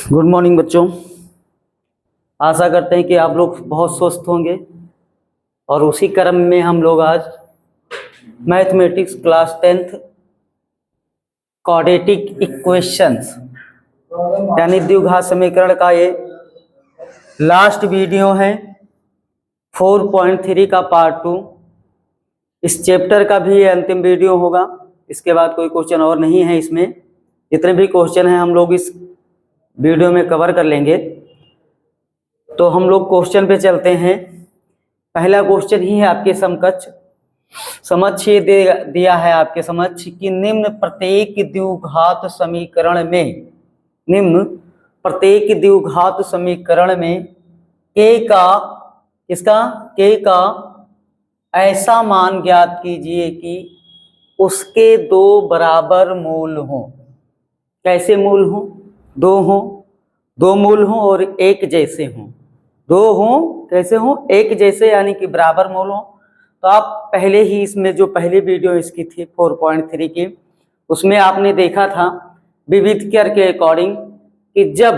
Good morning बच्चों। आशा करते हैं कि आप लोग बहुत स्वस्थ होंगे और उसी क्रम में हम लोग आज mathematics class 10th quadratic equations यानी द्विघात समीकरण का ये लास्ट वीडियो है 4.3 का पार्ट 2। इस चैप्टर का भी ये अंतिम वीडियो होगा। इसके बाद कोई क्वेश्चन और नहीं है। इसमें जितने भी क्वेश्चन हैं हम लोग इस वीडियो में कवर कर लेंगे। तो हम लोग क्वेश्चन पे चलते हैं। पहला क्वेश्चन ही है आपके समक्ष ये दिया है आपके समक्ष कि निम्न प्रत्येक द्विघात समीकरण में के का ऐसा मान ज्ञात कीजिए कि उसके दो बराबर मूल हों। कैसे मूल हों? दो मूल हों और एक जैसे हों। दो हों, कैसे हों? एक जैसे, यानी कि बराबर मूल हों। तो आप पहले ही इसमें जो पहली वीडियो इसकी थी 4.3 की, उसमें आपने देखा था विविधकर के अकॉर्डिंग कि जब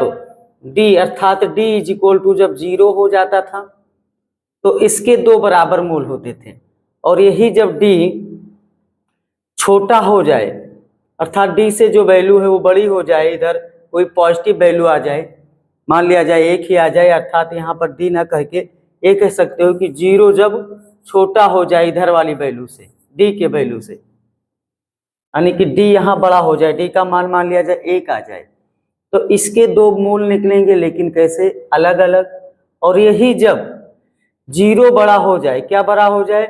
d अर्थात d इज इक्वल टू जब 0 हो जाता था तो इसके दो बराबर मूल होते थे। और यही जब d छोटा हो जाए अर्थात d से जो वैल्यू है वो बड़ी हो जाए, इधर कोई पॉजिटिव वैल्यू आ जाए, मान लिया जाए एक ही आ जाए, अर्थात यहाँ पर d ना कह के ये कह सकते हो कि 0 जब छोटा हो जाए इधर वाली वैल्यू से, d के वैल्यू से, यानी कि d यहाँ बड़ा हो जाए, d का मान लिया जाए 1 आ जाए, तो इसके दो मूल निकलेंगे, लेकिन कैसे? अलग अलग। और यही जब 0 बड़ा हो जाए, क्या बड़ा हो जाए?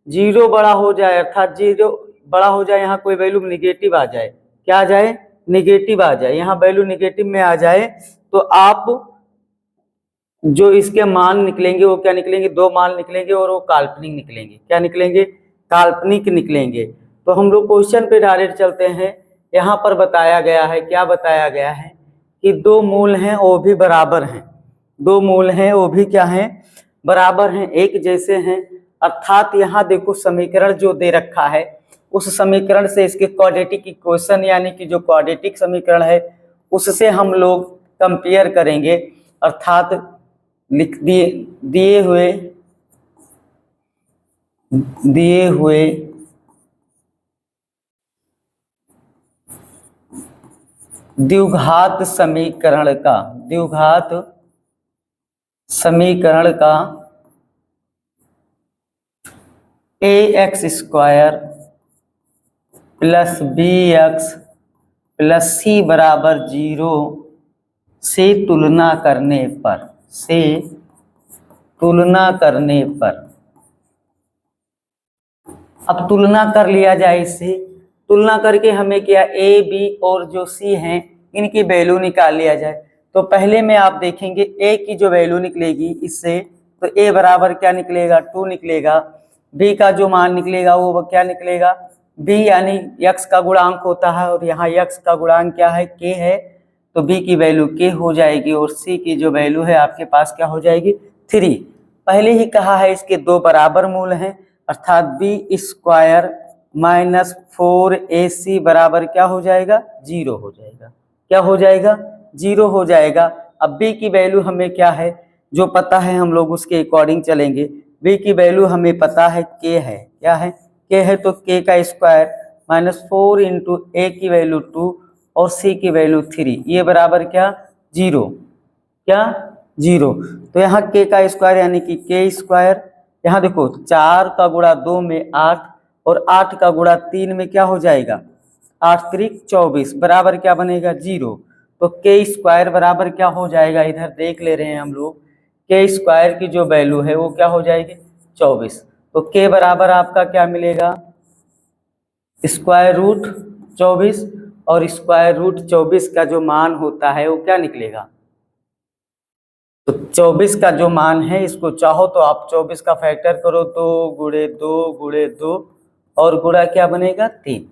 0 बड़ा हो जाए, अर्थात 0 बड़ा हो जाए, यहाँ कोई वैल्यू निगेटिव आ जाए, क्या आ जाए? निगेटिव आ जाए, यहाँ वैल्यू निगेटिव में आ जाए, तो आप जो इसके मान निकलेंगे वो क्या निकलेंगे? दो मान निकलेंगे और वो काल्पनिक निकलेंगे। क्या निकलेंगे? काल्पनिक निकलेंगे। तो हम लोग क्वेश्चन पे डायरेक्ट चलते हैं। यहाँ पर बताया गया है, क्या बताया गया है कि दो मूल हैं वो भी बराबर हैं। दो मूल हैं वो भी क्या हैं? बराबर हैं, एक जैसे हैं। अर्थात यहाँ देखो समीकरण जो दे रखा है उस समीकरण से इसके क्वाड्रेटिक इक्वेशन यानी कि जो क्वाड्रेटिक समीकरण है उससे हम लोग कंपेयर करेंगे। अर्थात लिख दिए हुए द्विघात समीकरण का ax² plus bx plus c बराबर 0 से तुलना करने पर अब तुलना कर लिया जाए। इससे तुलना करके हमें क्या a b और जो c हैं इनकी वैल्यू निकाल लिया जाए। तो पहले में आप देखेंगे a की जो वैल्यू निकलेगी इससे, तो a बराबर क्या निकलेगा? 2 निकलेगा। b का जो मान निकलेगा वो क्या निकलेगा? b यानी x का गुणांक होता है और यहाँ x का गुणांक क्या है? k है, तो b की वैल्यू k हो जाएगी और c की जो वैल्यू है आपके पास क्या हो जाएगी? 3। पहले ही कहा है इसके दो बराबर मूल हैं, अर्थात b² माइनस 4ac बराबर क्या हो जाएगा? 0 हो जाएगा। क्या हो जाएगा? 0 हो जाएगा। अब b की वैल्यू हमें क्या है जो पता है, हम लोग उसके अकॉर्डिंग चलेंगे। b की वैल्यू हमें पता है k है। क्या है? k है, तो k का स्क्वायर माइनस 4 इंटू a की वैल्यू 2 और c की वैल्यू 3, ये बराबर क्या? 0। क्या? 0। तो यहाँ k का स्क्वायर यानी कि k², यहाँ देखो 4 का गुणा 2 में 8 और 8 का गुणा 3 में क्या हो जाएगा? 8 त्रिक 24 बराबर क्या बनेगा? 0। तो k² बराबर क्या हो जाएगा? इधर देख ले रहे हैं हम लोग, k² की जो वैल्यू है वो क्या हो जाएगी? 24। तो k बराबर आपका क्या मिलेगा? √24, और √24 का जो मान होता है वो क्या निकलेगा? तो 24 का जो मान है, इसको चाहो तो आप 24 का फैक्टर करो, 2 गुणे 2 गुणे 2 और गुणा क्या बनेगा? 3।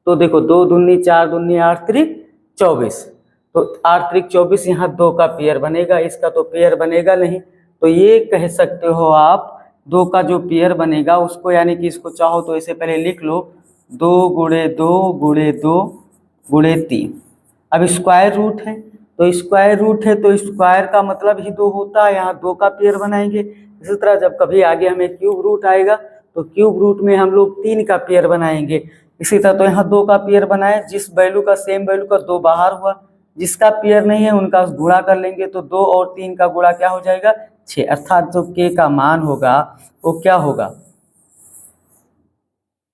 तो देखो 2 दूनी 4 दूनी 8 त्रिक 24, तो 8 त्रिक 24 यहाँ 2 का पेयर बनेगा, इसका तो पेयर बनेगा नहीं। तो ये कह सकते हो आप 2 का जो पेयर बनेगा उसको, यानी कि इसको चाहो तो इसे पहले लिख लो 2 गुणे 2 गुणे 2 गुणे 3। अब स्क्वायर रूट है तो स्क्वायर रूट है तो स्क्वायर का मतलब ही 2 होता है, यहाँ 2 का पेयर बनाएंगे। इसी तरह जब कभी आगे हमें क्यूब रूट आएगा तो क्यूब रूट में हम लोग 3 का पेयर बनाएंगे। इसी तरह तो यहाँ 2 का पेयर बनाए, जिस वैल्यू का सेम वैल्यू का 2 बाहर हुआ, जिसका पेयर नहीं है उनका गुणा कर लेंगे तो 2 और 3 का गुणा क्या हो जाएगा 6, अर्थात जो के का मान होगा वो क्या होगा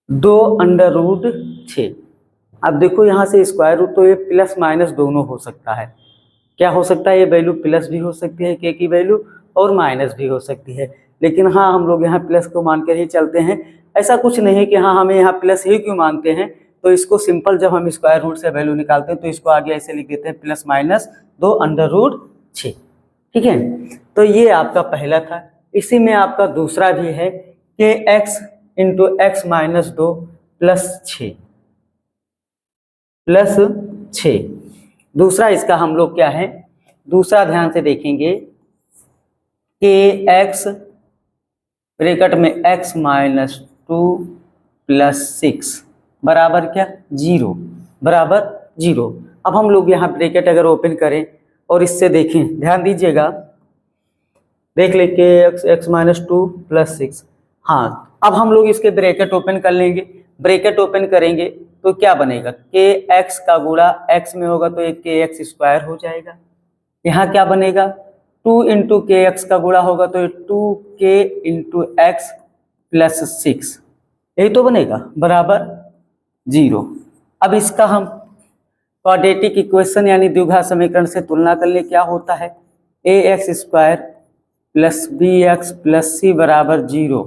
2√6। अब देखो यहाँ से स्क्वायर रूट तो ये प्लस माइनस दोनों हो सकता है, क्या हो सकता है, ये वैल्यू प्लस भी हो सकती है के की वैल्यू और माइनस भी हो सकती है, लेकिन हाँ हम लोग यहाँ प्लस को मान कर ही चलते हैं। ऐसा कुछ नहीं है कि हाँ हमें यहाँ प्लस ही क्यों मानते हैं, तो इसको सिंपल जब हम स्क्वायर रूट से वैल्यू निकालते हैं तो इसको आगे ऐसे लिख देते हैं प्लस माइनस 2√6। ठीक है, तो ये आपका पहला था। इसी में आपका दूसरा भी है कि x into x minus 2 plus 6। दूसरा इसका हम लोग क्या है, दूसरा ध्यान से देखेंगे कि x ब्रैकेट में x माइनस 2 प्लस 6 बराबर क्या 0, बराबर 0। अब हम लोग यहाँ ब्रैकेट अगर ओपन करें और इससे देखें, ध्यान दीजिएगा, देख ले के x माइनस 2 प्लस 6। हाँ, अब हम लोग इसके ब्रैकेट ओपन कर लेंगे। ब्रैकेट ओपन करेंगे तो क्या बनेगा, के एक्स का गुणा एक्स में होगा तो एक के एक्स स्क्वायर हो जाएगा। यहाँ क्या बनेगा 2 इंटू के एक्स का गुणा होगा तो 2k इंटू एक्स प्लस 6, यही तो बनेगा, बराबर 0। अब इसका हम क्वाड्रेटिक इक्वेशन यानी द्विघात समीकरण से तुलना कर ले, क्या होता है ax square plus bx plus c बराबर 0।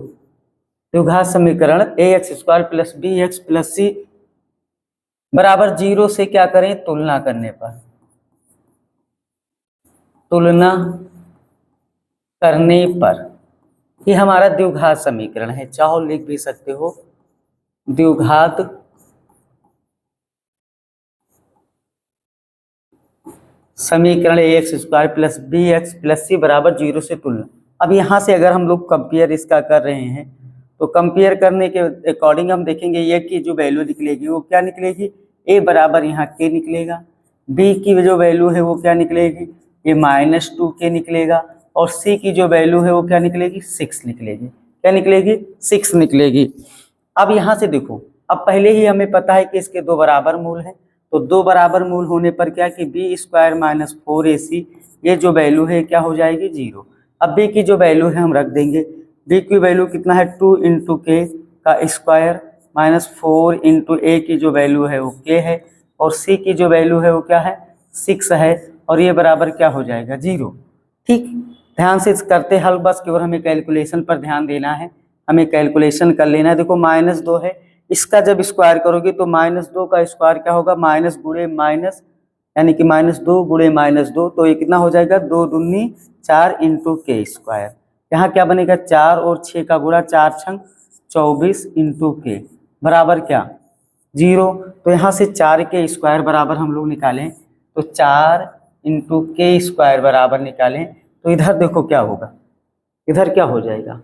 द्विघात समीकरण ax square plus bx plus c बराबर 0 से क्या करें, तुलना करने पर, तुलना करने पर ये हमारा द्विघात समीकरण है, चाहो लिख भी सकते हो द्विघात समीकरण ax square plus bx plus c बराबर 0 से तुलना। अब यहाँ से अगर हम लोग कंपेयर इसका कर रहे हैं तो कंपेयर करने के अकॉर्डिंग हम देखेंगे ये की जो वैल्यू निकलेगी वो क्या निकलेगी, a बराबर यहाँ k निकलेगा, b की जो वैल्यू है वो क्या निकलेगी, ये माइनस 2k निकलेगा, और c की जो वैल्यू है वो क्या निकलेगी 6 निकलेगी, क्या निकलेगी 6 निकलेगी। अब यहाँ से देखो, अब पहले ही हमें पता है कि इसके 2 बराबर मूल हैं, तो 2 बराबर मूल होने पर क्या कि बी स्क्वायर माइनस 4ac ये जो वैल्यू है क्या हो जाएगी 0। अब बी की जो वैल्यू है हम रख देंगे, बी की वैल्यू कितना है 2 इंटू के का स्क्वायर माइनस 4 इंटू ए की जो वैल्यू है वो के है, और सी की जो वैल्यू है वो क्या है 6 है, और ये बराबर क्या हो जाएगा 0। ठीक, ध्यान से करते हल, बस केवल हमें कैलकुलेशन पर ध्यान देना है, हमें कैलकुलेशन कर लेना है। देखो माइनस 2 है, इसका जब स्क्वायर करोगे तो माइनस 2 का स्क्वायर क्या होगा, माइनस गुणे माइनस, यानी कि माइनस 2 गुणे माइनस 2, तो ये कितना हो जाएगा 2 दूनी 4 इंटू के स्क्वायर। यहाँ क्या बनेगा 4 और 6 का गुणा 4 छंग 24 इंटू के बराबर क्या 0। तो यहाँ से 4 के स्क्वायर बराबर हम लोग निकालें तो 4 इंटू के स्क्वायर बराबर निकालें तो इधर देखो क्या होगा, इधर क्या हो जाएगा,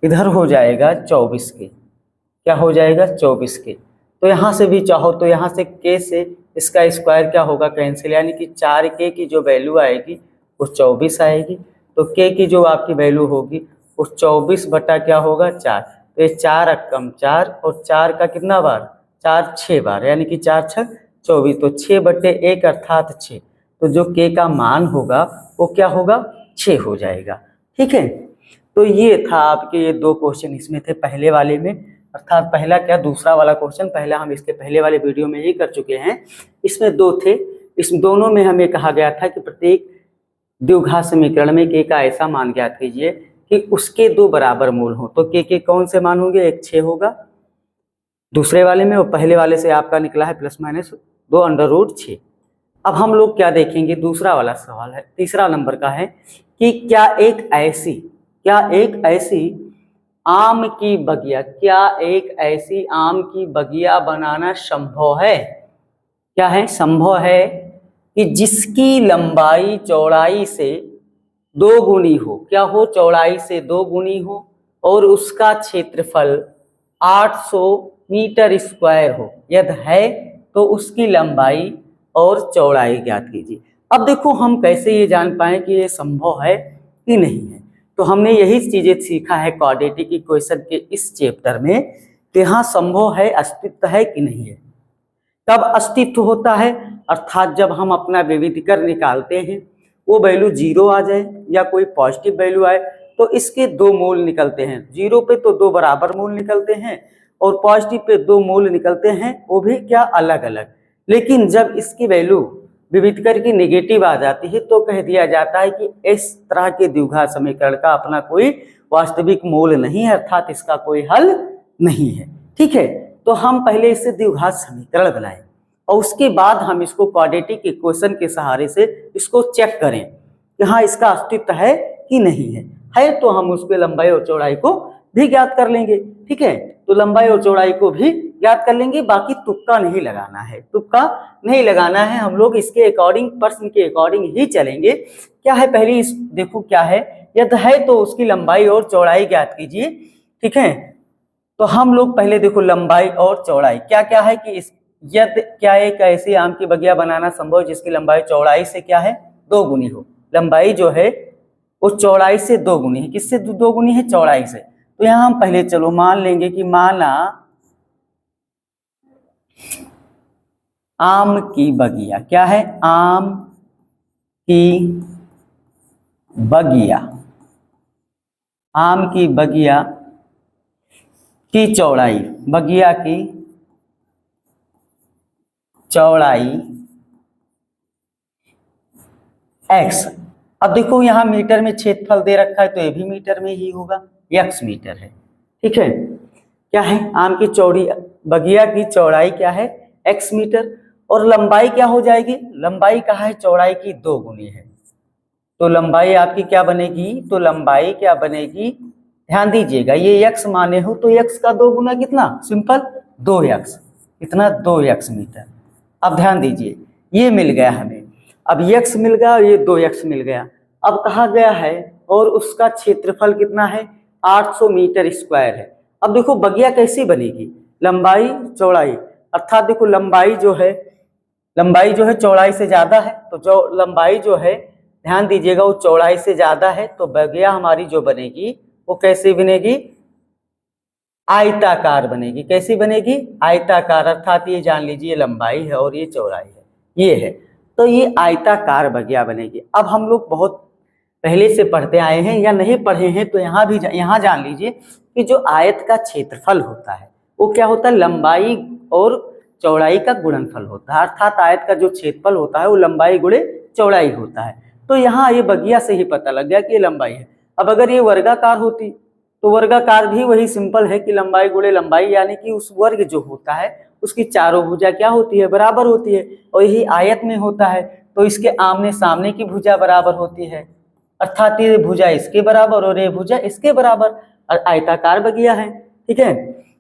इधर हो जाएगा 24 के, क्या हो जाएगा 24 के। तो यहाँ से भी चाहो तो यहाँ से के से इसका स्क्वायर क्या होगा कैंसिल, यानी कि 4k की जो वैल्यू आएगी वो 24 आएगी, तो k की जो आपकी वैल्यू होगी वो 24 बटा क्या होगा 4, तो ये 4 अक्कम 4 और 4 का कितना बार 4 6 बार, यानी कि 4 छक 24, तो 6 बटे 1 अर्थात 6, तो जो k का मान होगा वो क्या होगा 6 हो जाएगा। ठीक है, तो ये था आपके ये 2 क्वेश्चन इसमें थे पहले वाले में, अर्थात पहला क्या दूसरा वाला क्वेश्चन, पहला हम इसके पहले वाले वीडियो में ही कर चुके हैं, इसमें 2 थे। इस दोनों में हमें कहा गया था कि प्रत्येक द्विघात समीकरण में के का ऐसा मान ज्ञात कीजिए कि उसके 2 बराबर मूल हो, तो के कौन से मान होंगे, एक 6 होगा दूसरे वाले में, और पहले वाले से आपका निकला है प्लस माइनस 2√6। अब हम लोग क्या देखेंगे, दूसरा वाला सवाल है, तीसरा नंबर का है कि क्या एक ऐसी आम की बगिया, क्या एक ऐसी आम की बगिया बनाना संभव है, क्या है संभव है कि जिसकी लंबाई चौड़ाई से 2 गुनी हो, क्या हो चौड़ाई से 2 गुनी हो, और उसका क्षेत्रफल 800 मीटर स्क्वायर हो, यदि है तो उसकी लंबाई और चौड़ाई ज्ञात कीजिए। अब देखो हम कैसे ये जान पाए कि ये संभव है कि नहीं है। तो हमने यही चीजें सीखा है क्वाड्रेटिक इक्वेशन के इस चैप्टर में कि हाँ संभव है, अस्तित्व है कि नहीं है। कब अस्तित्व होता है, अर्थात जब हम अपना विविधीकरण निकालते हैं वो वैल्यू 0 आ जाए या कोई पॉजिटिव वैल्यू आए तो इसके दो मूल निकलते हैं। 0 पे तो दो बराबर मूल निकलते हैं और पॉजिटिव पे दो मूल निकलते हैं, वो भी क्या अलग अलग। लेकिन जब इसकी वैल्यू विविधीकरण की नेगेटिव आ जाती है तो कह दिया जाता है कि इस तरह के द्विघात समीकरण का अपना कोई वास्तविक मूल नहीं है, अर्थात इसका कोई हल नहीं है। ठीक है, तो हम पहले इससे द्विघात समीकरण बनाएं और उसके बाद हम इसको क्वाड्रेटिक इक्वेशन के सहारे से इसको चेक करें कि हाँ इसका अस्तित्व है कि नहीं है तो हम उसके लंबाई और चौड़ाई को भी ज्ञात कर लेंगे। ठीक है, तो लंबाई और चौड़ाई को भी ज्ञात कर लेंगे, बाकी तुक्का नहीं लगाना है, तुक्का नहीं लगाना है। हम लोग इसके अकॉर्डिंग, प्रश्न के अकॉर्डिंग ही चलेंगे। क्या है पहले इस देखो क्या है, यदि है तो उसकी लंबाई और चौड़ाई ज्ञात कीजिए। ठीक है, तो हम लोग पहले देखो लंबाई और चौड़ाई क्या क्या है कि इस यदि क्या एक ऐसी आम की बगिया बनाना संभव है जिसकी लंबाई चौड़ाई से क्या है 2 गुनी हो। लंबाई जो है वो चौड़ाई से 2 गुनी है। किससे 2 गुनी है? चौड़ाई से। तो यहां हम पहले चलो मान लेंगे कि माना आम की बगिया, क्या है? आम की बगिया, आम की बगिया की चौड़ाई, बगिया की चौड़ाई x। अब देखो यहां मीटर में क्षेत्रफल दे रखा है तो ये भी मीटर में ही होगा, x मीटर है। ठीक है, क्या है? आम की चौड़ी बगिया की चौड़ाई क्या है? x metre. और लंबाई क्या हो जाएगी? लंबाई कहा है चौड़ाई की 2 गुनी है, तो लंबाई आपकी क्या बनेगी? तो लंबाई क्या बनेगी? ध्यान दीजिएगा, ये x माने हो तो x का 2 गुना कितना? सिंपल 2x, कितना? 2x metre. अब ध्यान दीजिए, ये मिल गया हमें, अब x मिल गया और ये 2x मिल गया। अब कहा गया है और उसका क्षेत्रफल कितना है? 800 मीटर स्क्वायर है। अब देखो बगिया कैसी बनेगी? लंबाई चौड़ाई, अर्थात देखो लंबाई जो है चौड़ाई से ज्यादा है, तो जो लंबाई जो है ध्यान दीजिएगा वो चौड़ाई से ज्यादा है, तो बगिया हमारी जो बनेगी वो कैसी बनेगी? आयताकार बनेगी। कैसी बनेगी? आयताकार, अर्थात ये जान लीजिए लंबाई है और ये चौड़ाई है, ये है, तो ये आयताकार बगिया बनेगी। अब हम लोग बहुत पहले से पढ़ते आए हैं या नहीं पढ़े हैं तो यहाँ जान लीजिए कि जो आयत का क्षेत्रफल होता है वो क्या होता है? लंबाई और चौड़ाई का गुणनफल होता है, अर्थात आयत का जो क्षेत्रफल होता है वो लंबाई गुणे चौड़ाई होता है। तो यहाँ ये बगिया से ही पता लग गया कि ये लंबाई है। अब अगर ये वर्गाकार होती तो वर्गाकार भी वही सिंपल है कि लंबाई गुणे लंबाई, यानी कि उस वर्ग जो होता है उसकी चारों भुजा क्या होती है? बराबर होती है। और यही आयत में होता है तो इसके आमने सामने की भुजा बराबर होती है, अर्थात ये भुजा इसके बराबर और ये भुजा इसके बराबर, और आयताकार बगिया है। ठीक है,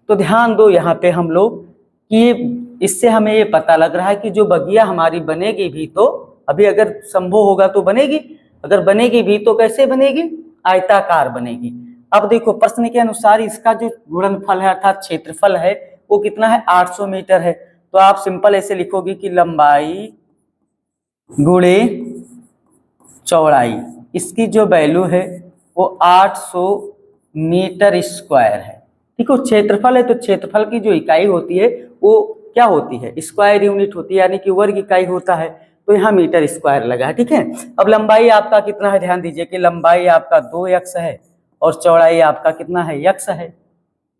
तो ध्यान दो यहाँ पे हम लोग कि इससे हमें ये पता लग रहा है कि जो बगिया हमारी बनेगी भी तो अभी अगर संभव होगा तो बनेगी, अगर बनेगी भी तो कैसे बनेगी? आयताकार बनेगी। अब देखो प्रश्न के अनुसार इसका जो गुणनफल है अर्थात क्षेत्रफल है वो कितना है? 800 मीटर है। तो आप सिंपल ऐसे लिखोगे कि लंबाई गुणे चौड़ाई, इसकी जो वैल्यू है वो 800 मीटर स्क्वायर है। ठीक है, क्षेत्रफल है तो क्षेत्रफल की जो इकाई होती है वो क्या होती है? स्क्वायर यूनिट होती है, यानी कि वर्ग इकाई होता है, तो यहाँ मीटर स्क्वायर लगा है। ठीक है, अब लंबाई आपका कितना है? ध्यान दीजिए कि लंबाई आपका 2x है और चौड़ाई आपका कितना है? x है।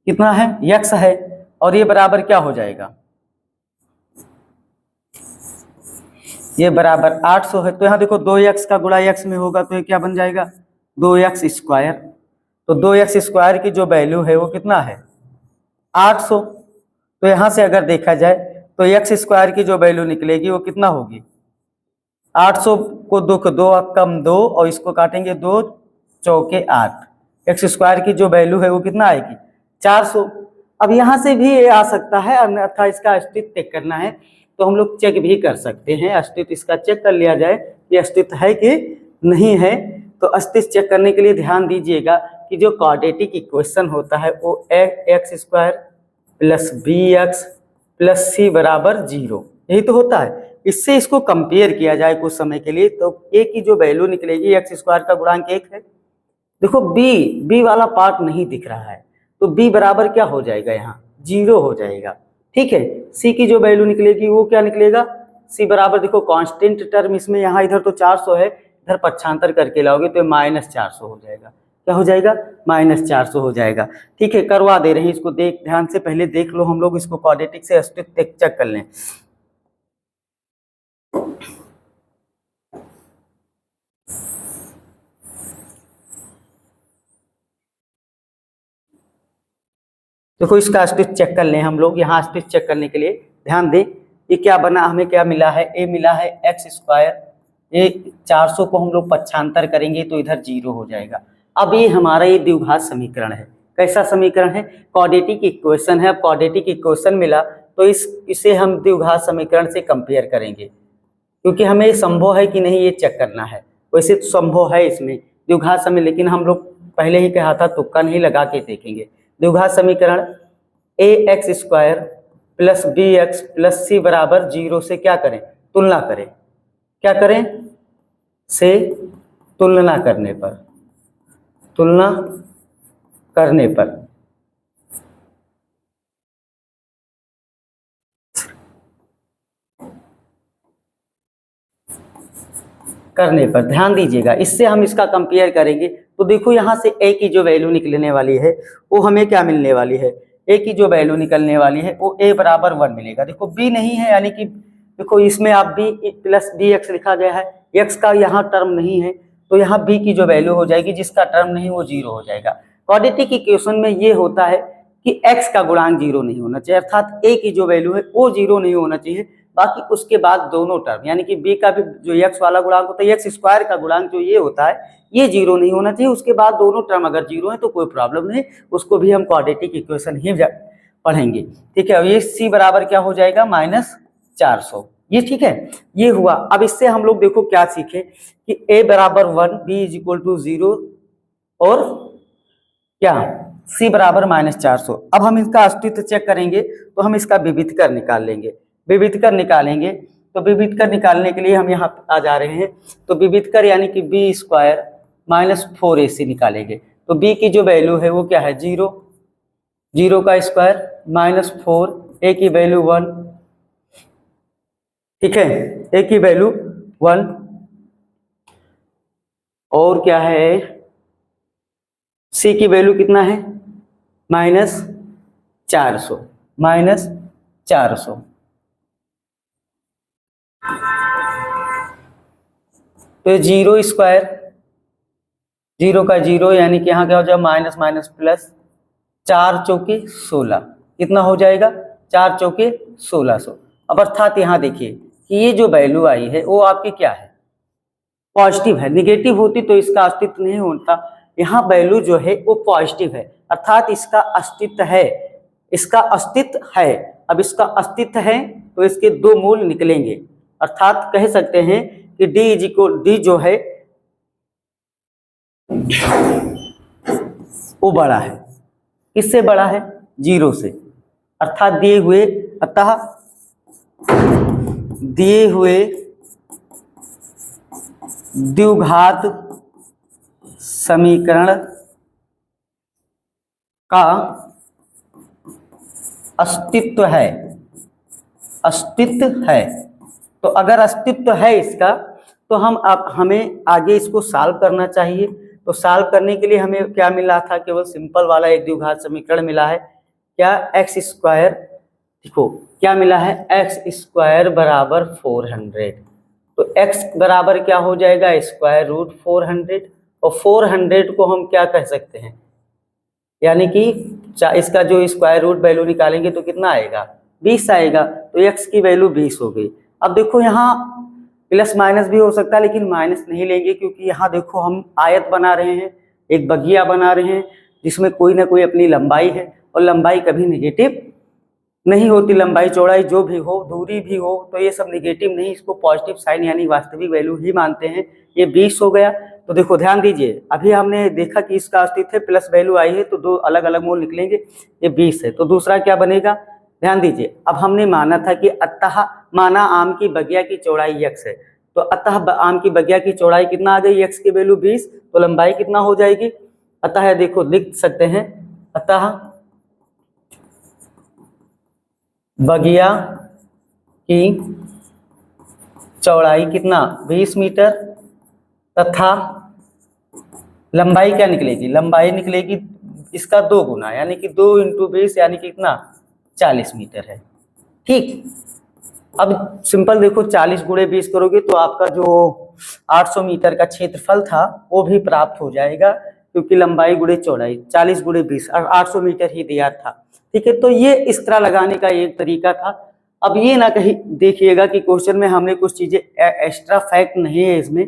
कितना है? x है, और ये बराबर क्या हो जाएगा? ये बराबर 800 है। तो यहाँ देखो 2x का गुणा x में होगा तो ये क्या बन जाएगा? 2x square. तो 2x स्क्वायर की जो वैल्यू है वो कितना है? 800। तो यहाँ से अगर देखा जाए तो x स्क्वायर की जो वैल्यू निकलेगी वो कितना होगी? 800 को 2 को 2 कम 2 और इसको काटेंगे 2 चौके 8, x स्क्वायर की जो वैल्यू है वो कितना आएगी? 400। अब यहाँ से भी ये आ सकता है, अन्यथा इसका अस्तित्व चेक करना है तो हम लोग चेक भी कर सकते हैं, अस्तित्व इसका चेक कर लिया जाए कि अस्तित्व है कि नहीं है। तो अस्तित्व चेक करने के लिए ध्यान दीजिएगा कि जो क्वाड्रेटिक इक्वेशन होता है वो x square plus b x plus c बराबर 0, यही तो होता है। इससे इसको कंपेयर किया जाए कुछ समय के लिए, तो ए की जो वैल्यू निकलेगी एक्स स्क्वायर का गुणांक 1 है। देखो बी वाला पार्ट नहीं दिख रहा है, तो बी बराबर क्या हो जाएगा, यहाँ 0 हो जाएगा। ठीक है, सी की जो वैल्यू निकलेगी वो क्या निकलेगा, सी बराबर देखो कांस्टेंट टर्म इसमें यहाँ इधर तो 400 है, इधर पक्षांतर करके लाओगे तो -400 हो जाएगा। क्या हो जाएगा, -400 हो जाएगा। ठीक है, करवा दे रहे हैं इसको, देख ध्यान से पहले देख लो, हम लोग इसको क्वाड्रेटिक से अस्तित्व चेक कर लें। देखो इसका अस्तित्व चेक कर लें हम लोग, यहाँ अस्तित्व चेक करने के लिए ध्यान दें, ये क्या बना, हमें क्या मिला है, ए मिला है एक्स स्क्वायर, ये 400 को हम लोग पक्षांतर करेंगे तो इधर 0 हो जाएगा। अब ये हमारा ये द्विघात समीकरण है, कैसा समीकरण है, क्वाड्रेटिक इक्वेशन है। अब क्वाड्रेटिक इक्वेशन मिला तो इसे हम द्विघात समीकरण से कंपेयर करेंगे, क्योंकि हमें ये संभव है कि नहीं ये चेक करना है। वैसे तो संभव है इसमें द्विघात समीकरण, लेकिन हम लोग पहले ही कहा था तुक्का नहीं लगा के देखेंगे। द्विघात समीकरण a x square plus b x plus c बराबर 0 से क्या करें, तुलना करें। क्या करें, से तुलना करने पर, तुलना करने पर ध्यान दीजिएगा, इससे हम इसका कंपेयर करेंगे तो देखो यहाँ से ए की जो वैल्यू निकलने वाली है वो हमें क्या मिलने वाली है, ए की जो वैल्यू निकलने वाली है वो ए बराबर 1 मिलेगा। देखो बी नहीं है, यानी कि देखो इसमें आप बी प्लस बी एक्स लिखा गया है, एक्स का यहाँ टर्म नहीं है, तो यहाँ बी की जो वैल्यू हो जाएगी, जिसका टर्म नहीं वो 0 हो जाएगा। क्वाड्रेटिक इक्वेशन में ये होता है कि एक्स का गुणांक 0 नहीं होना चाहिए, अर्थात ए की जो वैल्यू है वो 0 नहीं होना चाहिए, बाकी उसके बाद दोनों टर्म, यानी कि बी का भी जो एक्स वाला गुणांक होता है, एक्स स्क्वायर का गुणांक जो ये होता है, ये 0 नहीं होना चाहिए। उसके बाद दोनों टर्म अगर 0 है तो कोई प्रॉब्लम नहीं, उसको भी हम क्वाड्रेटिक इक्वेशन ही पढ़ेंगे। ठीक है, अब ये सी बराबर क्या हो जाएगा, -400। ये ठीक है, ये हुआ। अब इससे हम लोग देखो क्या सीखे कि a बराबर 1, b इज इक्वल टू 0 और क्या c बराबर -400। अब हम इसका अस्तित्व चेक करेंगे तो हम इसका विविधकर निकाल लेंगे। विविधकर निकालेंगे तो विविधकर निकालने के लिए हम यहाँ आ जा रहे हैं, तो विविधकर यानी कि बी स्क्वायर -4ac निकालेंगे। तो b की जो वैल्यू है वो क्या है, 0, 0 का स्क्वायर -4, a की वैल्यू 1, ठीक है, a की वैल्यू 1, और क्या है, c की वैल्यू कितना है, -400, -400। तो 0 स्क्वायर, 0 का 0 यानी कि यहाँ क्या हो जाएगा, माइनस माइनस प्लस, 4 चौके 16, कितना हो जाएगा, 4 चौके 1600। अब अर्थात यहाँ देखिए कि ये जो वैल्यू आई है वो आपकी क्या है, पॉजिटिव है। निगेटिव होती तो इसका अस्तित्व नहीं होता, यहाँ वैल्यू जो है वो पॉजिटिव है, अर्थात इसका अस्तित्व है, इसका अस्तित्व है। अब इसका अस्तित्व है तो इसके दो मूल निकलेंगे, अर्थात कह सकते हैं कि d इज इक्वल, d जो है वो बड़ा है, किससे बड़ा है, 0 से, अर्थात दिए हुए, अतः दिए हुए द्विघात समीकरण का अस्तित्व है, अस्तित्व है। तो अगर अस्तित्व है इसका तो हमें आगे इसको सॉल्व करना चाहिए। तो सॉल्व करने के लिए हमें क्या मिला था, केवल सिंपल वाला एक द्विघात समीकरण मिला है, क्या, एक्स स्क्वायर, देखो क्या मिला है, एक्स स्क्वायर बराबर 400। तो x बराबर क्या हो जाएगा, स्क्वायर रूट 400, और 400 को हम क्या कह सकते हैं, यानी कि इसका जो स्क्वायर रूट वैल्यू निकालेंगे तो कितना आएगा, 20 आएगा। तो x की वैल्यू 20 हो गई। अब देखो यहाँ प्लस माइनस भी हो सकता है, लेकिन माइनस नहीं लेंगे, क्योंकि यहाँ देखो हम आयत बना रहे हैं, एक बगिया बना रहे हैं जिसमें कोई ना कोई अपनी लंबाई है, और लंबाई कभी नेगेटिव नहीं होती, लंबाई चौड़ाई जो भी हो, दूरी भी हो, तो ये सब नेगेटिव नहीं, इसको पॉजिटिव साइन यानी वास्तविक वैल्यू ही मानते हैं। ये 20 हो गया। तो देखो ध्यान दीजिए, अभी हमने देखा कि इसका अस्तित्व है, प्लस वैल्यू आई है तो दो अलग अलग मूल निकलेंगे, ये 20 है, तो दूसरा क्या बनेगा, ध्यान दीजिए। अब हमने माना था कि अतः माना आम की बगिया की चौड़ाई x है, तो अतः आम की बगिया की चौड़ाई कितना आ गई, x की वैल्यू 20, तो लंबाई कितना हो जाएगी। अतः देखो लिख सकते हैं, अतः बगिया की चौड़ाई कितना 20 मीटर तथा लंबाई क्या निकलेगी, लंबाई निकलेगी इसका 2 गुना, यानी कि 2 × 20 यानी कि कितना 40 मीटर है। ठीक, अब सिंपल देखो 40 × 20 करोगे तो आपका जो 800 मीटर का क्षेत्रफल था वो भी प्राप्त हो जाएगा, क्योंकि लंबाई गुणे चौड़ाई 40 × 20 और 800 मीटर ही दिया था। ठीक है, तो ये इस तरह लगाने का एक तरीका था। अब ये ना कहीं देखिएगा कि क्वेश्चन में हमने कुछ चीजें एक्स्ट्रा फैक्ट नहीं है इसमें,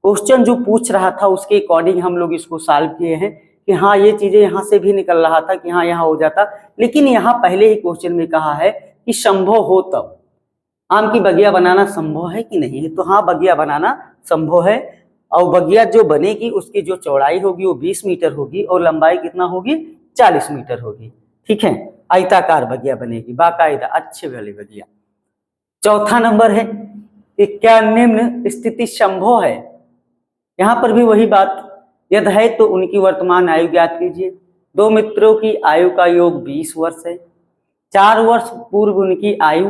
क्वेश्चन जो पूछ रहा था उसके अकॉर्डिंग हम लोग इसको सॉल्व किए हैं कि हाँ ये चीजें यहाँ से भी निकल रहा था कि हाँ यहाँ हो जाता, लेकिन यहाँ पहले ही क्वेश्चन में कहा है कि संभव हो तब आम की बगिया बनाना संभव है कि नहीं है, तो हाँ बगिया बनाना संभव है, और बगिया जो बनेगी उसकी जो चौड़ाई होगी वो 20 मीटर होगी और लंबाई कितना होगी 40 मीटर होगी। ठीक है, आयताकार बगिया बनेगी बाकायदा अच्छे वाली बगिया। चौथा नंबर है कि क्या निम्न स्थिति संभव है, यहाँ पर भी वही बात, यदि है तो उनकी वर्तमान आयु ज्ञात कीजिए। दो मित्रों की आयु का योग 20 वर्ष है, 4 वर्ष पूर्व उनकी आयु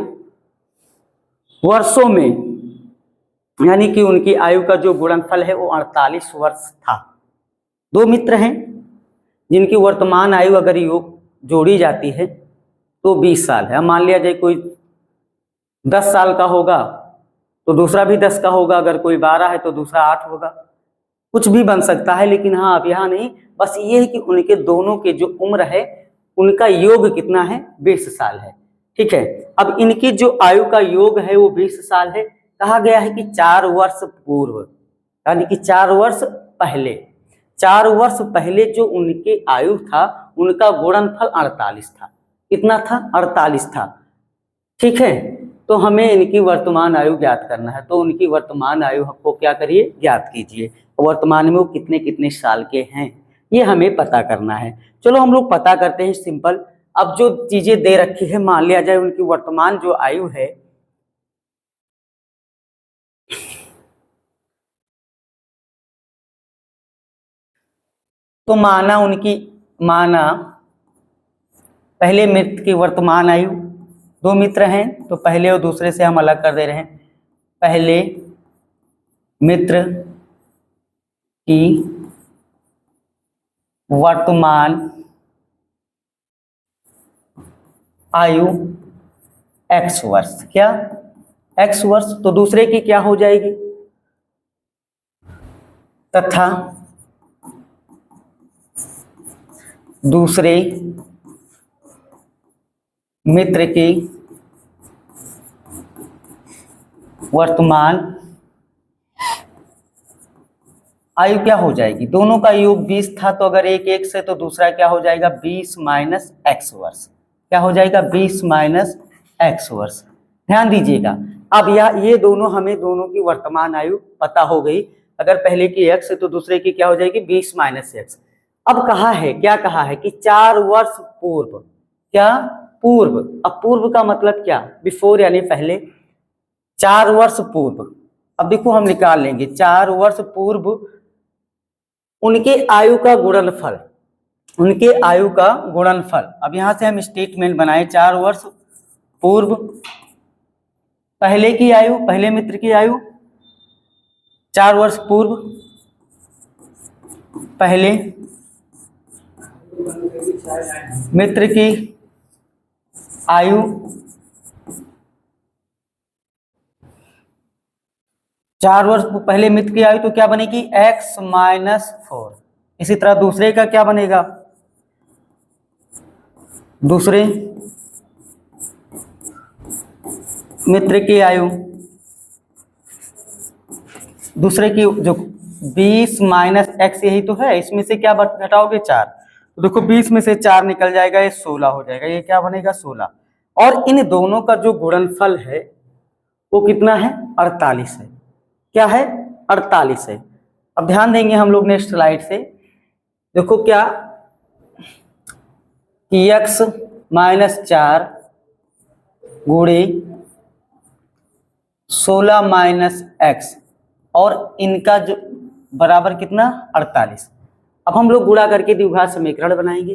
वर्षों में, यानी कि उनकी आयु का जो गुणनफल है वो 48 वर्ष था। दो मित्र हैं जिनकी वर्तमान आयु अगर योग जोड़ी जाती है तो 20 साल है। मान लिया जाए कोई 10 साल का होगा तो दूसरा भी 10 का होगा, अगर कोई 12 है तो दूसरा 8 होगा, कुछ भी बन सकता है। लेकिन हाँ अब यहाँ नहीं, बस ये है कि उनके दोनों के जो उम्र है उनका योग कितना है 20 साल है। ठीक है, अब इनकी जो आयु का योग है वो 20 साल है। कहा गया है कि 4 वर्ष पूर्व, यानी कि 4 वर्ष पहले, 4 वर्ष पहले जो उनके आयु था उनका गुणनफल 48 था। कितना था 48 था। ठीक है, तो हमें इनकी वर्तमान आयु ज्ञात करना है, तो उनकी वर्तमान आयु हमको क्या करिए ज्ञात कीजिए, वर्तमान में वो कितने कितने साल के हैं ये हमें पता करना है। चलो हम लोग पता करते हैं सिंपल। अब जो चीजें दे रखी है, मान लिया जाए उनकी वर्तमान जो आयु है तो माना पहले मित्र की वर्तमान आयु, दो मित्र हैं तो पहले और दूसरे से हम अलग कर दे रहे हैं। पहले मित्र की वर्तमान आयु x वर्ष, क्या x वर्ष, तो दूसरे की क्या हो जाएगी, तथा दूसरे मित्र की वर्तमान आयु क्या हो जाएगी, दोनों का योग 20 था तो अगर एक एक से तो दूसरा क्या हो जाएगा 20 माइनस x वर्ष, क्या हो जाएगा 20 माइनस x वर्ष। ध्यान दीजिएगा, अब ये दोनों हमें दोनों की वर्तमान आयु पता हो गई, अगर पहले की x है तो दूसरे की क्या हो जाएगी 20 माइनस x। अब कहा है, क्या कहा है कि 4 वर्ष पूर्व, क्या पूर्व, अब पूर्व का मतलब क्या बिफोर यानी पहले, 4 वर्ष पूर्व। अब देखो हम निकाल लेंगे 4 वर्ष पूर्व उनके आयु का गुणनफल, उनके आयु का गुणनफल। अब यहां से हम स्टेटमेंट बनाए, 4 वर्ष पूर्व पहले की आयु, पहले मित्र की आयु, 4 वर्ष पूर्व पहले मित्र की आयु, 4 वर्ष पहले मित्र की आयु तो क्या बनेगी x माइनस 4। इसी तरह दूसरे का क्या बनेगा, दूसरे मित्र की आयु, दूसरे की जो 20 माइनस x यही तो है, इसमें से क्या घटाओगे 4, तो देखो 20 में से 4 निकल जाएगा, ये 16 हो जाएगा, ये क्या बनेगा 16। और इन दोनों का जो गुणनफल है वो कितना है 48 है, क्या है 48 है। अब ध्यान देंगे हम लोग नेक्स्ट स्लाइड से, देखो क्या कि x माइनस 4 गुणे 16 माइनस एक्स, और इनका जो बराबर कितना 48। अब हम लोग गुणा करके द्विघात समीकरण बनाएंगे।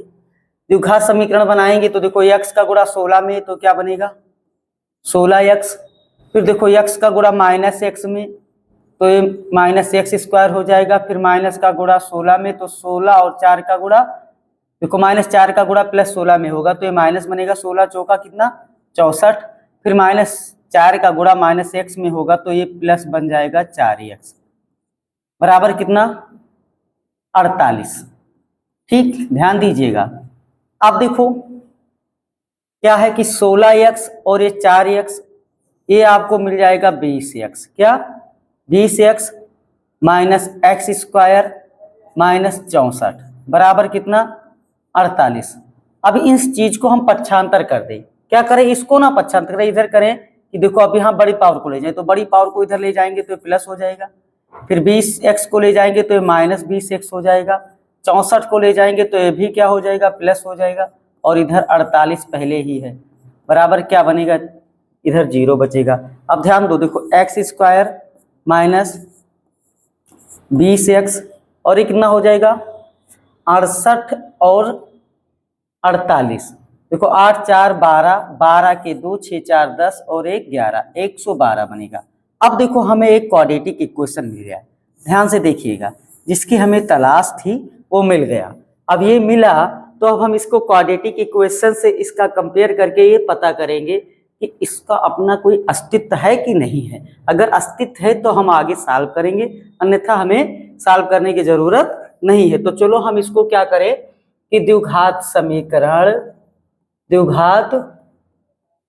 द्विघात समीकरण बनाएंगे तो देखो x का गुणा 16 में तो क्या बनेगा 16x, फिर देखो x का गुणा माइनस एक्स में तो ये माइनस एक्स स्क्वायर हो जाएगा, फिर माइनस का गुणा 16 में तो 16 और 4 का गुणा, देखो माइनस 4 का गुणा प्लस 16 में होगा तो ये माइनस बनेगा, 16 चौका कितना 64, फिर माइनस 4 का गुणा माइनस एक्स में होगा तो ये प्लस बन जाएगा 4x बराबर कितना 48। ठीक, ध्यान दीजिएगा। अब देखो क्या है कि 16x और ये 4x, ये आपको मिल जाएगा 20x, क्या 20x minus x square minus 64 बराबर कितना 48। अब इस चीज को हम पक्षांतर कर दें, क्या करें इसको ना पक्षांतर करें, इधर करें कि देखो अब यहाँ बड़ी पावर को ले जाए तो बड़ी पावर को इधर ले जाएंगे तो प्लस हो जाएगा, फिर 20x को ले जाएंगे तो ये माइनस 20x हो जाएगा, 64 को ले जाएंगे तो ये भी क्या हो जाएगा प्लस हो जाएगा, और इधर 48 पहले ही है बराबर क्या बनेगा इधर 0 बचेगा। अब ध्यान दो, देखो एक्स स्क्वायर माइनस 20x और ये कितना हो जाएगा 68 और 48, देखो 8 4 12, 12 के 2 6 4 10 और 1 11, 112 बनेगा। अब देखो हमें एक क्वाड्रेटिक इक्वेशन मिल गया, ध्यान से देखिएगा, जिसकी हमें तलाश थी वो मिल गया। अब ये मिला तो अब हम इसको क्वाड्रेटिक इक्वेशन से इसका कंपेयर करके ये पता करेंगे कि इसका अपना कोई अस्तित्व है कि नहीं है। अगर अस्तित्व है तो हम आगे सॉल्व करेंगे, अन्यथा हमें सॉल्व करने की जरूरत नहीं है। तो चलो हम इसको क्या करें कि द्विघात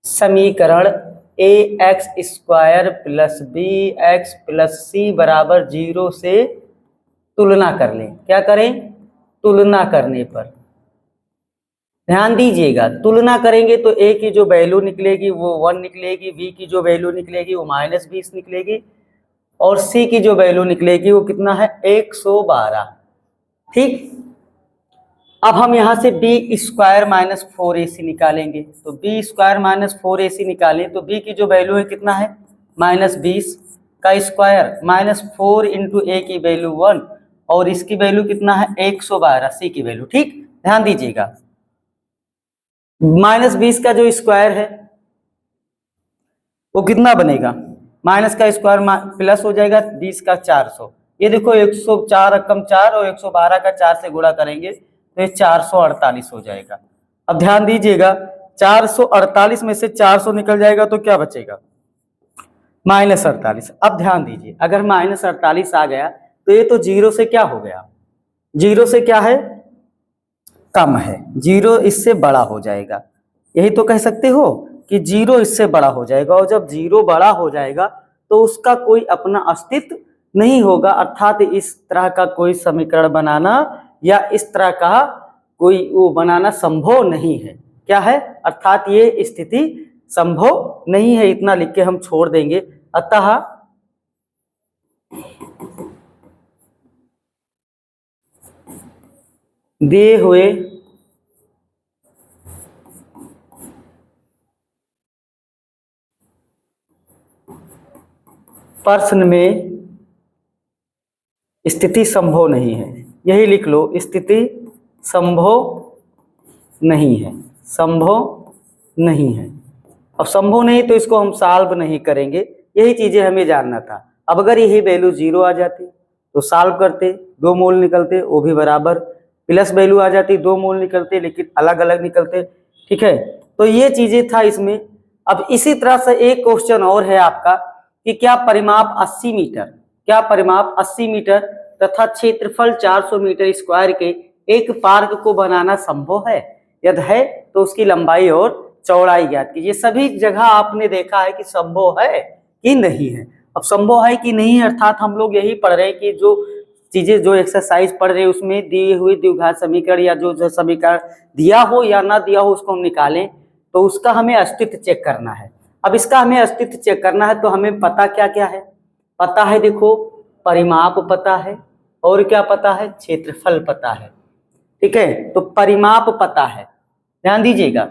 समीकरण ax square plus bx plus c बराबर 0 से तुलना कर लें। क्या करें, तुलना करने पर ध्यान दीजिएगा, तुलना करेंगे तो a की जो वैल्यू निकलेगी वो 1 निकलेगी, b की जो वैल्यू निकलेगी वो माइनस 20 निकलेगी, और c की जो वैल्यू निकलेगी वो कितना है 112। ठीक, अब हम यहाँ से b स्क्वायर माइनस 4ac निकालेंगे, तो b स्क्वायर माइनस 4ac निकालें तो b की जो वैल्यू है कितना है माइनस 20 का स्क्वायर माइनस 4 इंटू ए की वैल्यू 1 और इसकी वैल्यू कितना है 112 सी की वैल्यू। ठीक, ध्यान दीजिएगा, माइनस 20 का जो स्क्वायर है वो कितना बनेगा माइनस का स्क्वायर प्लस हो जाएगा 20 का 400, ये देखो 104 रकम 4 और 112 का 4 से गुणा करेंगे तो ये 448 हो जाएगा। अब ध्यान दीजिएगा 448 में से 400 निकल जाएगा तो क्या बचेगा माइनस 48। अब ध्यान दीजिए, अगर माइनस 48 आ गया तो ये तो 0 से क्या हो गया, 0 से क्या है कम है, 0 इससे बड़ा हो जाएगा, यही तो कह सकते हो कि 0 इससे बड़ा हो जाएगा, और जब 0 बड़ा हो जाएगा तो उसका कोई अपना अस्तित्व नहीं होगा, अर्थात इस तरह का कोई समीकरण बनाना या इस तरह का कोई वो बनाना संभव नहीं है। क्या है, अर्थात ये स्थिति संभव नहीं है, इतना लिख के हम छोड़ देंगे। अतः दिए हुए प्रश्न में स्थिति संभव नहीं है, यही लिख लो, स्थिति संभव नहीं है, संभव नहीं है। अब संभव नहीं तो इसको हम सॉल्व नहीं करेंगे, यही चीजें हमें जानना था। अब अगर यही वैल्यू 0 आ जाती तो सॉल्व करते, 2 मोल निकलते, वो भी बराबर, प्लस वैल्यू आ जाती 2 मोल निकलते लेकिन अलग अलग निकलते। ठीक है, तो ये चीजें था इसमें। अब इसी तरह से एक क्वेश्चन और है आपका कि क्या परिमाप 80 मीटर, क्या परिमाप 80 मीटर तथा क्षेत्रफल 400 मीटर स्क्वायर के एक पार्क को बनाना संभव है? यदि है तो उसकी लंबाई और चौड़ाई ज्ञात कीजिए। सभी जगह आपने देखा है कि संभव है कि नहीं है। अब संभव है कि नहीं है अर्थात हम लोग यही पढ़ रहे हैं कि जो चीजें जो एक्सरसाइज पढ़ रहे हैं उसमें दिए हुए द्विघात समीकरण या जो समीकरण दिया हो या ना दिया हो उसको हम निकालें तो उसका हमें अस्तित्व चेक करना है। अब इसका हमें अस्तित्व चेक करना है तो हमें पता क्या क्या है, पता है देखो परिमाप पता है और क्या पता है क्षेत्रफल पता है। ठीक है, तो परिमाप पता है, ध्यान दीजिएगा।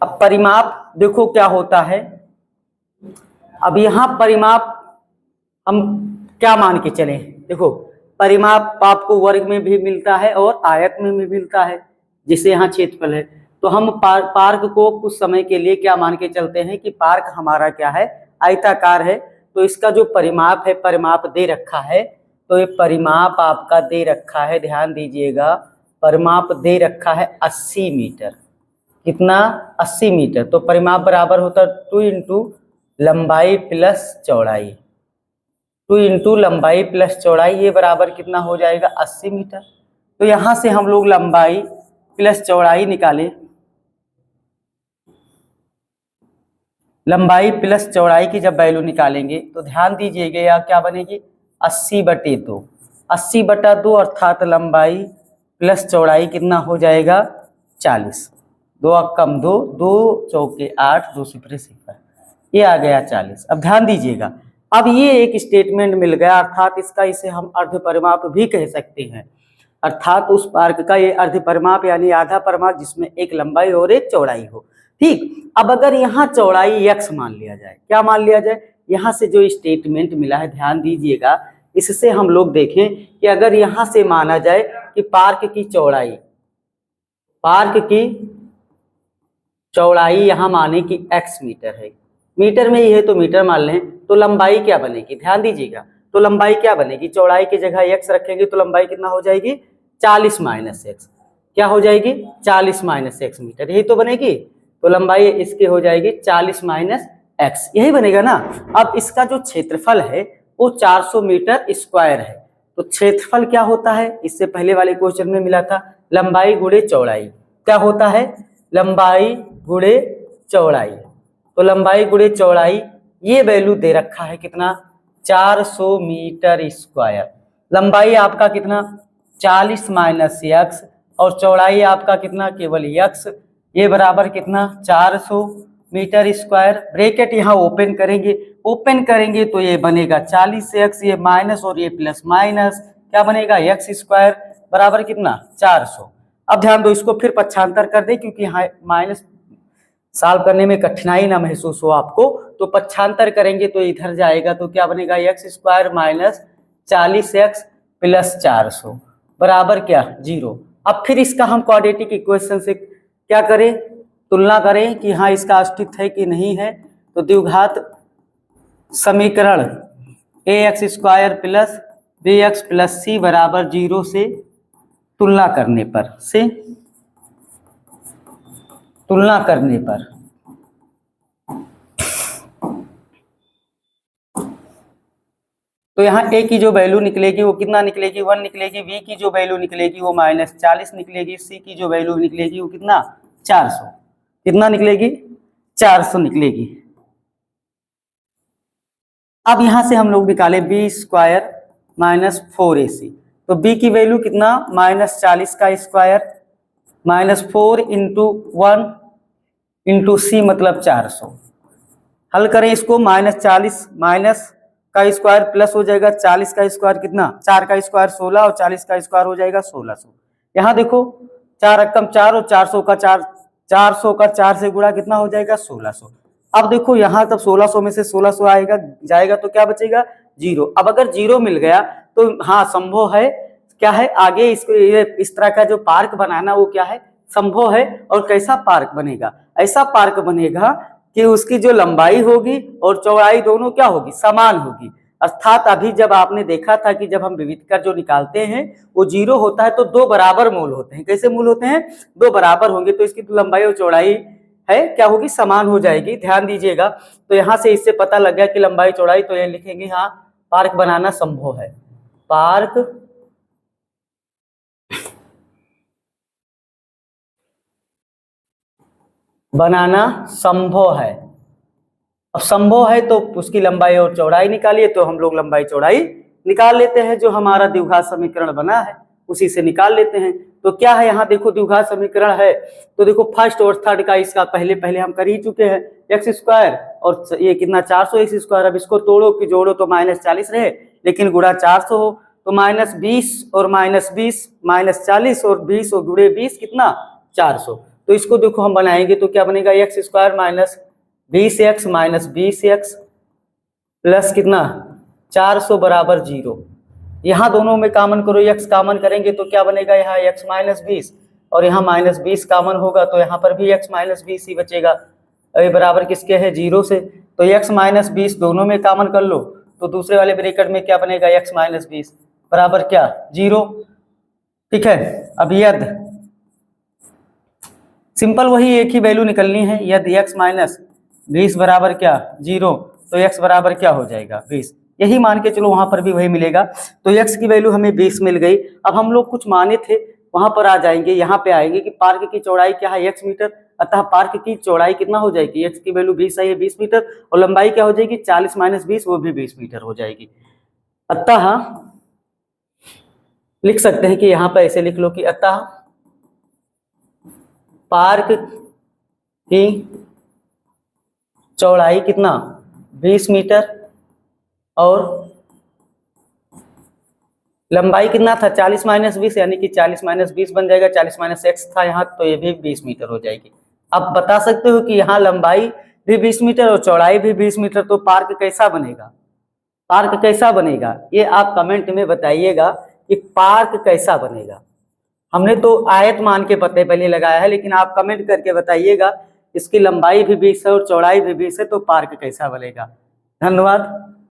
अब परिमाप देखो क्या होता है, अब यहाँ परिमाप हम क्या मान के चले, देखो परिमाप आपको वर्ग में भी मिलता है और आयत में भी मिलता है, जिसे यहाँ क्षेत्रफल है। तो हम पार्क को कुछ समय के लिए क्या मान के चलते हैं कि पार्क हमारा क्या है, आयताकार है। तो इसका जो परिमाप है, परिमाप दे रखा है, तो ये परिमाप आपका दे रखा है, ध्यान दीजिएगा, परिमाप दे रखा है 80 मीटर। कितना? 80 मीटर। तो परिमाप बराबर होता है 2 इंटू लंबाई प्लस चौड़ाई, 2 इंटू लंबाई प्लस चौड़ाई, ये बराबर कितना हो जाएगा? 80 मीटर। तो यहां से हम लोग लंबाई प्लस चौड़ाई निकालें, लंबाई प्लस चौड़ाई की जब वैल्यू निकालेंगे तो ध्यान दीजिएगा यह क्या बनेगी? 80/2, 80/2 अर्थात लंबाई प्लस चौड़ाई कितना हो जाएगा? 40। 2 कम 2, 2 चौके 8, 2 सिफरे सिफर, ये आ गया 40। अब ध्यान दीजिएगा, अब ये एक स्टेटमेंट मिल गया, अर्थात इसका इसे हम अर्ध परिमाप भी कह सकते हैं। अर्थात उस पार्क का ये अर्ध परिमाप यानी आधा परिमाप जिसमें एक लंबाई और एक चौड़ाई हो। ठीक, अब अगर यहाँ चौड़ाई x मान लिया जाए, क्या मान लिया जाए? यहाँ से जो स्टेटमेंट मिला है, ध्यान दीजिएगा, इससे हम लोग देखें कि अगर यहाँ से माना जाए कि पार्क की चौड़ाई यहाँ माने कि x मीटर है, मीटर में ही है तो मीटर मान लें, तो लंबाई क्या बनेगी? ध्यान दीजिएगा, तो लंबाई क्या बनेगी? चौड़ाई की जगह x रखेंगे तो लंबाई कितना हो जाएगी? 40 - x। क्या हो जाएगी? 40 - x मीटर, यही तो बनेगी। तो लंबाई इसकी हो जाएगी 40 - x, यही बनेगा ना। अब इसका जो क्षेत्रफल है वो 400 मीटर स्क्वायर है। तो क्षेत्रफल क्या होता है? इससे पहले वाले क्वेश्चन में मिला था, लंबाई गुणे चौड़ाई। क्या होता है? लंबाई गुणे चौड़ाई। तो लंबाई गुणे चौड़ाई, ये वैल्यू दे रखा है कितना? 400 मीटर स्क्वायर। लंबाई आपका कितना? 40 - x, और चौड़ाई आपका कितना? केवल x, ये बराबर कितना? 400 मीटर स्क्वायर। ब्रैकेट यहाँ ओपन करेंगे तो ये बनेगा 40 से x, ये माइनस और ये प्लस माइनस, क्या बनेगा? x स्क्वायर बराबर कितना? 400। अब ध्यान दो, इसको फिर पक्षांतर कर दे, क्योंकि यहाँ माइनस सॉल्व करने में कठिनाई ना महसूस हो आपको, तो पक्षांतर करेंगे तो इधर जाएगा, तो क्या बनेगा? x square minus 40x plus 400 बराबर क्या? 0। अब फिर इसका हम क्वाड्रेटिक इक्वेशन से क्या करें? तुलना करें कि हाँ इसका अस्तित्व है कि नहीं है। तो द्विघात समीकरण ax square plus bx plus c बराबर 0 से तुलना करने पर तो यहाँ a की जो वैल्यू निकलेगी वो कितना निकलेगी? 1 निकलेगी। b की जो वैल्यू निकलेगी वो -40 निकलेगी। c की जो वैल्यू निकलेगी वो कितना? 400। कितना निकलेगी? 400 निकलेगी। अब यहाँ से हम लोग निकाले b स्क्वायर माइनस 4ac, तो b की वैल्यू कितना? -40 का स्क्वायर -4 इंटू 1 इंटू c मतलब 400। हल करें इसको, -40 माइनस का स्क्वायर प्लस हो जाएगा 40 का स्क्वायर कितना? 4 का स्क्वायर 16 और 40 का स्क्वायर हो जाएगा 1600। यहाँ देखो 4 रकम 4 और 400 का 4 से गुणा कितना हो जाएगा? 1600। अब देखो यहाँ तब 1600 में से 1600 जाएगा तो क्या बचेगा? 0। अब अगर 0 मिल गया तो हाँ संभव है, क्या है आगे इसको इस तरह का जो पार्क बनाना वो क्या है? संभव है। और कैसा पार्क बनेगा? ऐसा पार्क बनेगा कि उसकी जो लंबाई होगी और चौड़ाई दोनों क्या होगी? समान होगी। अर्थात अभी जब आपने देखा था कि जब हम विविधकर जो निकालते हैं वो 0 होता है तो 2 बराबर मूल होते हैं। कैसे मूल होते हैं? 2 बराबर होंगे तो इसकी लंबाई और चौड़ाई है क्या होगी? समान हो जाएगी। ध्यान दीजिएगा, तो यहाँ से इससे पता लग गया कि लंबाई चौड़ाई, तो ये लिखेंगे हाँ पार्क बनाना संभव है। पार्क बनाना संभव है। अब संभव है तो उसकी लंबाई और चौड़ाई निकालिए, तो हम लोग लंबाई चौड़ाई निकाल लेते हैं। जो हमारा द्विघात समीकरण बना है उसी से निकाल लेते हैं। तो क्या है यहाँ देखो, द्विघात समीकरण है तो देखो फर्स्ट और थर्ड का इसका पहले हम कर ही चुके हैं, एक्स स्क्वायर और ये कितना 400 एक्स स्क्वायर। अब इसको तोड़ो कि जोड़ो तो -40 रहे, लेकिन गुणा 400 हो तो -20 और -20 -40 और 20 और गुणे 20 कितना? 400। तो इसको देखो हम बनाएंगे तो क्या बनेगा? X square minus 20x minus 20x plus कितना 400 बराबर 0। यहाँ दोनों में कॉमन करो, x कॉमन करेंगे तो क्या बनेगा, यहाँ x माइनस 20 और यहाँ माइनस 20 कॉमन होगा तो यहाँ पर भी x माइनस 20 ही बचेगा। अभी बराबर किसके है, 0 से। तो x माइनस 20 दोनों में कॉमन कर लो तो दूसरे वाले ब्रैकेट में क्या बनेगा, x माइनस 20 बराबर क्या 0। ठीक है, अब यदि सिंपल वही एक ही वैल्यू निकलनी है, यदि x माइनस 20 बराबर क्या 0 तो x बराबर क्या हो जाएगा 20, यही मान के चलो वहां पर भी वही मिलेगा। तो x की वैल्यू हमें 20 मिल गई। अब हम लोग कुछ माने थे वहां पर आ जाएंगे, यहाँ पे आएंगे कि पार्क की चौड़ाई क्या है, x मीटर, अतः पार्क की चौड़ाई कितना हो जाएगी, x की वैल्यू 20 है 20 मीटर और लंबाई क्या हो जाएगी 40 माइनस 20 वो भी 20 मीटर हो जाएगी। अतः लिख सकते हैं कि यहाँ पर ऐसे लिख लो कि अतः पार्क की चौड़ाई कितना 20 मीटर और लंबाई कितना था 40 माइनस 20, यानी कि 40 माइनस 20 बन जाएगा, 40 माइनस x था यहाँ तो ये भी 20 मीटर हो जाएगी। अब बता सकते हो कि यहाँ लंबाई भी 20 मीटर और चौड़ाई भी 20 मीटर, तो पार्क कैसा बनेगा, पार्क कैसा बनेगा, ये आप कमेंट में बताइएगा कि पार्क कैसा बनेगा। हमने तो आयत मान के पते पहले लगाया है, लेकिन आप कमेंट करके बताइएगा इसकी लंबाई भी 20 है और चौड़ाई भी 20 है तो पार्क कैसा बनेगा। धन्यवाद।